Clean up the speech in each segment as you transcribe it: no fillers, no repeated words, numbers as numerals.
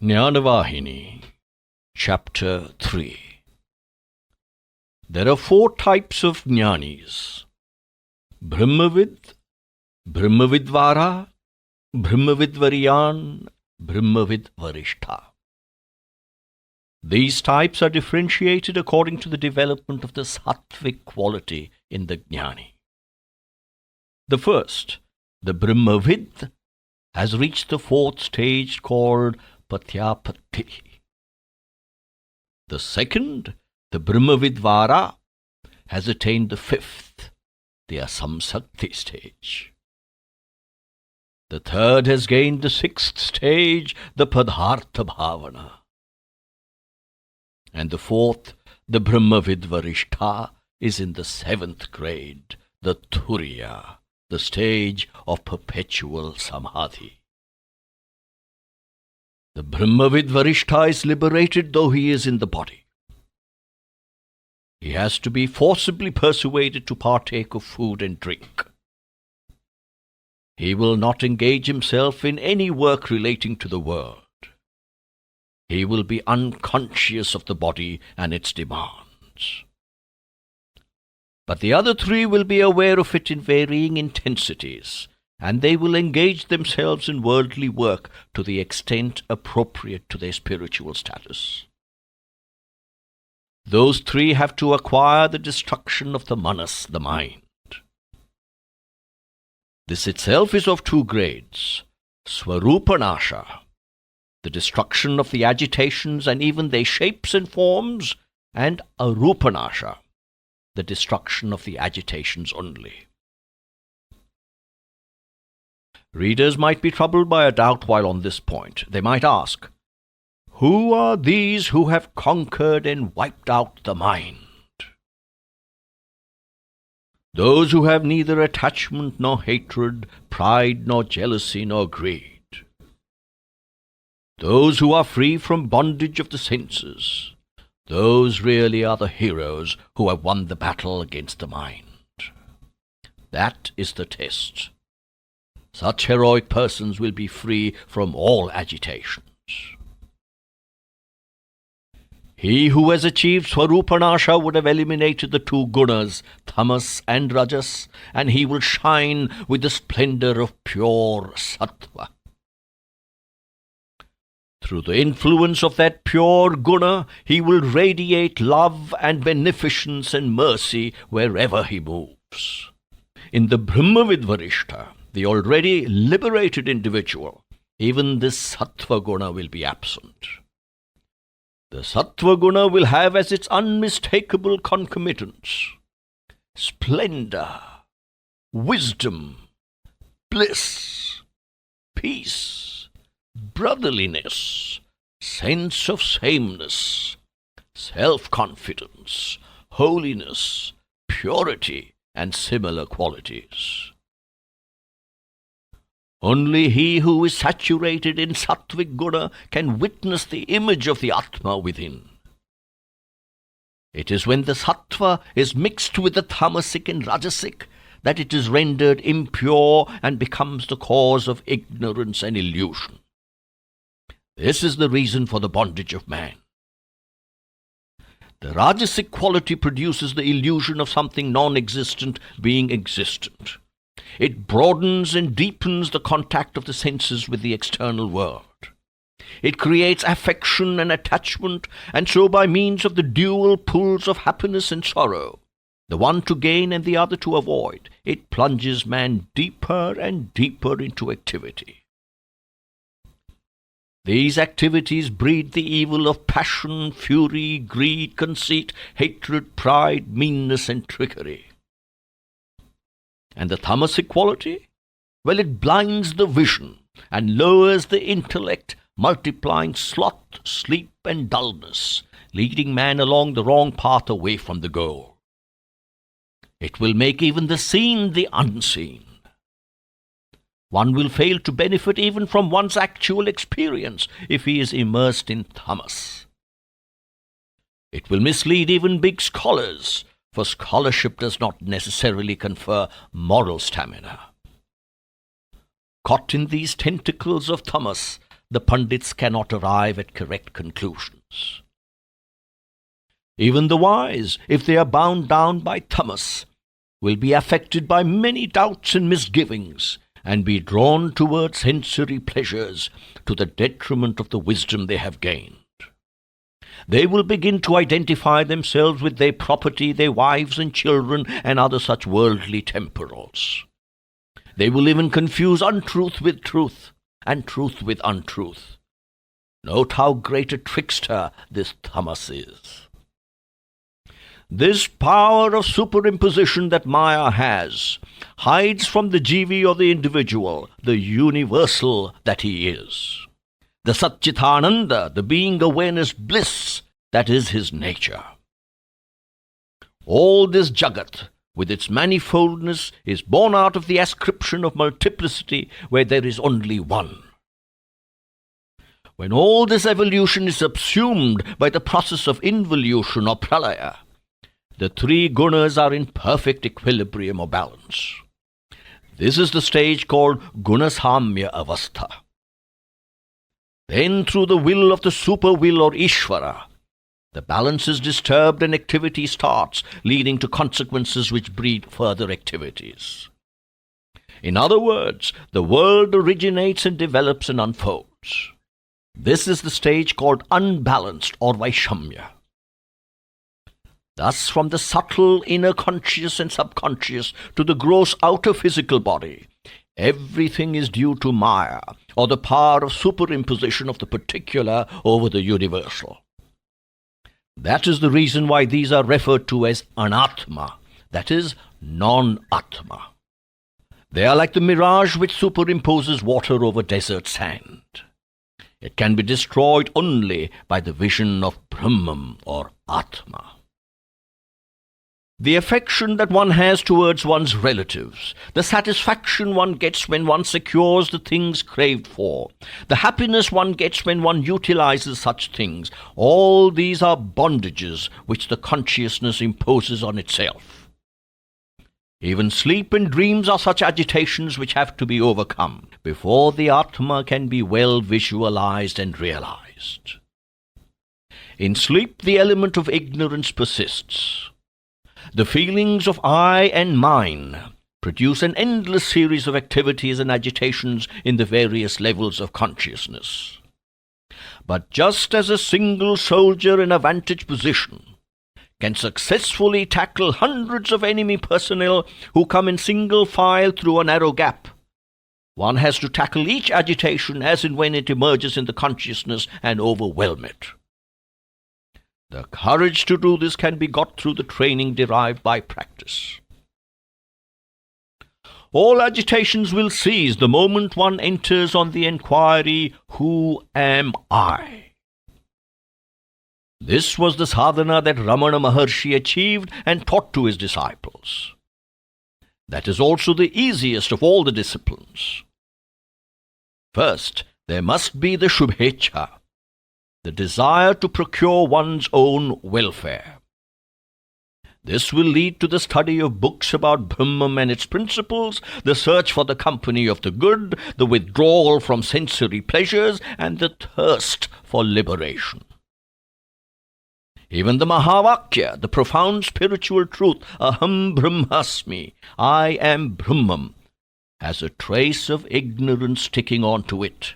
Jnana Vahini, Chapter 3. There are 4 types of jnanis: Brahmavid, Brahmavidvara, Brahmavidvaryan, Brahmavidvarishtha. These types are differentiated according to the development of the sattvic quality in the jnani. The first, the Brahmavid, has reached the 4th stage called Patyapatti. The second, the Brahmavidvara, has attained the 5th, the Asamsakti stage. The third has gained the 6th stage, the Padhartha Bhavana. And the 4th, the Brahmavidvarishtha, is in the 7th grade, the Turiya, the stage of perpetual Samadhi. The Brahmavidvarishtha is liberated though he is in the body. He has to be forcibly persuaded to partake of food and drink. He will not engage himself in any work relating to the world. He will be unconscious of the body and its demands. But the other 3 will be aware of it in varying intensities, and they will engage themselves in worldly work to the extent appropriate to their spiritual status. Those 3 have to acquire the destruction of the manas, the mind. This itself is of 2 grades: Swarupanasha, the destruction of the agitations and even their shapes and forms, and Arupanasha, the destruction of the agitations only. Readers might be troubled by a doubt while on this point. They might ask, who are these who have conquered and wiped out the mind? Those who have neither attachment nor hatred, pride nor jealousy nor greed. Those who are free from bondage of the senses. Those really are the heroes who have won the battle against the mind. That is the test. Such heroic persons will be free from all agitations. He who has achieved Swarupanasha would have eliminated the 2 gunas, tamas and rajas, and he will shine with the splendor of pure sattva. Through the influence of that pure guna, he will radiate love and beneficence and mercy wherever he moves. In the Brahmavidvarishtha, the already liberated individual, even this sattva guna will be absent. The sattva guna will have as its unmistakable concomitants splendor, wisdom, bliss, peace, brotherliness, sense of sameness, self-confidence, holiness, purity, and similar qualities. Only he who is saturated in sattvic guna can witness the image of the Atma within. It is when the sattva is mixed with the tamasic and rajasic that it is rendered impure and becomes the cause of ignorance and illusion. This is the reason for the bondage of man. The rajasic quality produces the illusion of something non-existent being existent. It broadens and deepens the contact of the senses with the external world. It creates affection and attachment, and so by means of the dual pulls of happiness and sorrow, the one to gain and the other to avoid, it plunges man deeper and deeper into activity. These activities breed the evil of passion, fury, greed, conceit, hatred, pride, meanness, and trickery. And the tamasic quality? Well, it blinds the vision and lowers the intellect, multiplying sloth, sleep, and dullness, leading man along the wrong path away from the goal. It will make even the seen the unseen. One will fail to benefit even from one's actual experience if he is immersed in tamas. It will mislead even big scholars, for scholarship does not necessarily confer moral stamina. Caught in these tentacles of tamas, the pundits cannot arrive at correct conclusions. Even the wise, if they are bound down by tamas, will be affected by many doubts and misgivings, and be drawn towards sensory pleasures to the detriment of the wisdom they have gained. They will begin to identify themselves with their property, their wives and children, and other such worldly temporals. They will even confuse untruth with truth, and truth with untruth. Note how great a trickster this tamas is. This power of superimposition that Maya has hides from the jivi or the individual the universal that he is. The Satchitananda, the being awareness bliss, that is his nature. All this Jagat, with its manifoldness, is born out of the ascription of multiplicity where there is only one. When all this evolution is subsumed by the process of involution or pralaya, the three gunas are in perfect equilibrium or balance. This is the stage called gunasamya avastha. Then through the will of the super will or Ishvara, the balance is disturbed and activity starts, leading to consequences which breed further activities. In other words, the world originates and develops and unfolds. This is the stage called unbalanced or Vaishamya. Thus, from the subtle inner conscious and subconscious to the gross outer physical body, everything is due to Maya, or the power of superimposition of the particular over the universal. That is the reason why these are referred to as anatma, that is, non-atma. They are like the mirage which superimposes water over desert sand. It can be destroyed only by the vision of Brahman or Atma. The affection that one has towards one's relatives, the satisfaction one gets when one secures the things craved for, the happiness one gets when one utilizes such things, all these are bondages which the consciousness imposes on itself. Even sleep and dreams are such agitations which have to be overcome before the Atma can be well visualized and realized. In sleep, the element of ignorance persists. The feelings of I and mine produce an endless series of activities and agitations in the various levels of consciousness. But just as a single soldier in a vantage position can successfully tackle hundreds of enemy personnel who come in single file through a narrow gap, one has to tackle each agitation as and when it emerges in the consciousness and overwhelm it. The courage to do this can be got through the training derived by practice. All agitations will cease the moment one enters on the inquiry, who am I? This was the sadhana that Ramana Maharshi achieved and taught to his disciples. That is also the easiest of all the disciplines. First, there must be the shubhecha, the desire to procure one's own welfare. This will lead to the study of books about Brahman and its principles, the search for the company of the good, the withdrawal from sensory pleasures, and the thirst for liberation. Even the Mahavakya, the profound spiritual truth, Aham Brahmasmi, I am Brahman, has a trace of ignorance sticking onto it.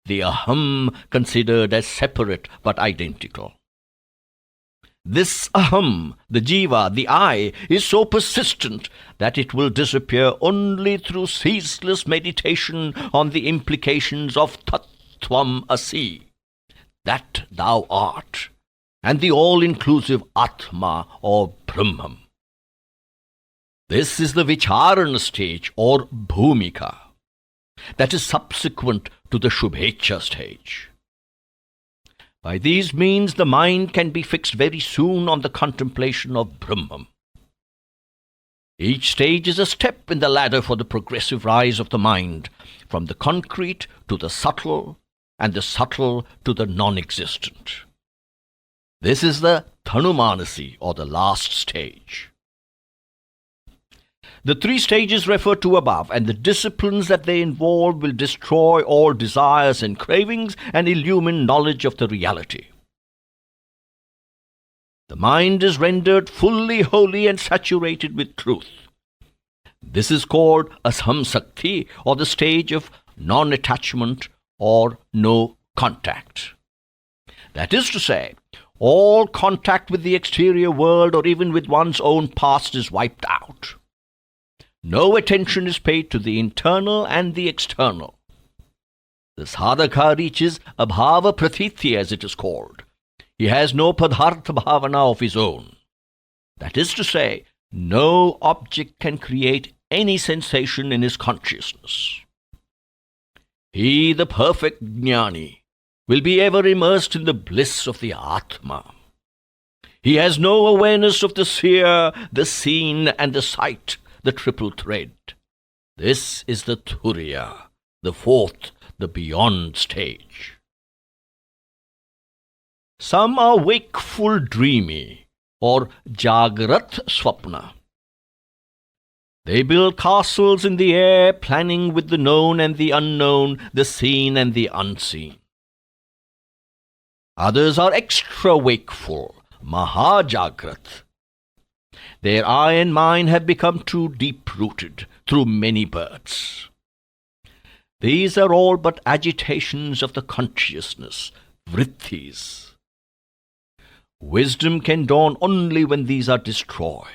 The Aham considered as separate but identical. This Aham, the Jiva, the I, is so persistent that it will disappear only through ceaseless meditation on the implications of Tat Tvam Asi, that thou art, and the all-inclusive Atma or Brahman. This is the Vicharana stage or Bhumika, that is subsequent to the Shubhecha stage. By these means the mind can be fixed very soon on the contemplation of Brahman. Each stage is a step in the ladder for the progressive rise of the mind, from the concrete to the subtle, and the subtle to the non-existent. This is the Tanumanasi, or the last stage. The three stages referred to above and the disciplines that they involve will destroy all desires and cravings and illumine knowledge of the reality. The mind is rendered fully holy and saturated with truth. This is called Ashamsakti, or the stage of non-attachment or no contact. That is to say, all contact with the exterior world or even with one's own past is wiped out. No attention is paid to the internal and the external. The sadhaka reaches abhava pratiti, as it is called. He has no padhartha bhavana of his own. That is to say, no object can create any sensation in his consciousness. He, the perfect jnani, will be ever immersed in the bliss of the Atma. He has no awareness of the seer, the seen, and the sight, the triple thread. This is the Turiya, the fourth, the beyond stage. Some are wakeful dreamy, or Jagrat Swapna. They build castles in the air, planning with the known and the unknown, the seen and the unseen. Others are extra wakeful, Mahajagrat. Their eye and mind have become too deep-rooted through many births. These are all but agitations of the consciousness, vrittis. Wisdom can dawn only when these are destroyed.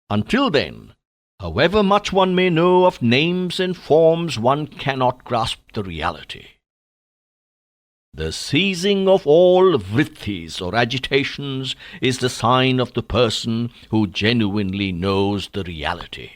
Until then, however much one may know of names and forms, one cannot grasp the reality. The ceasing of all vrittis or agitations is the sign of the person who genuinely knows the reality.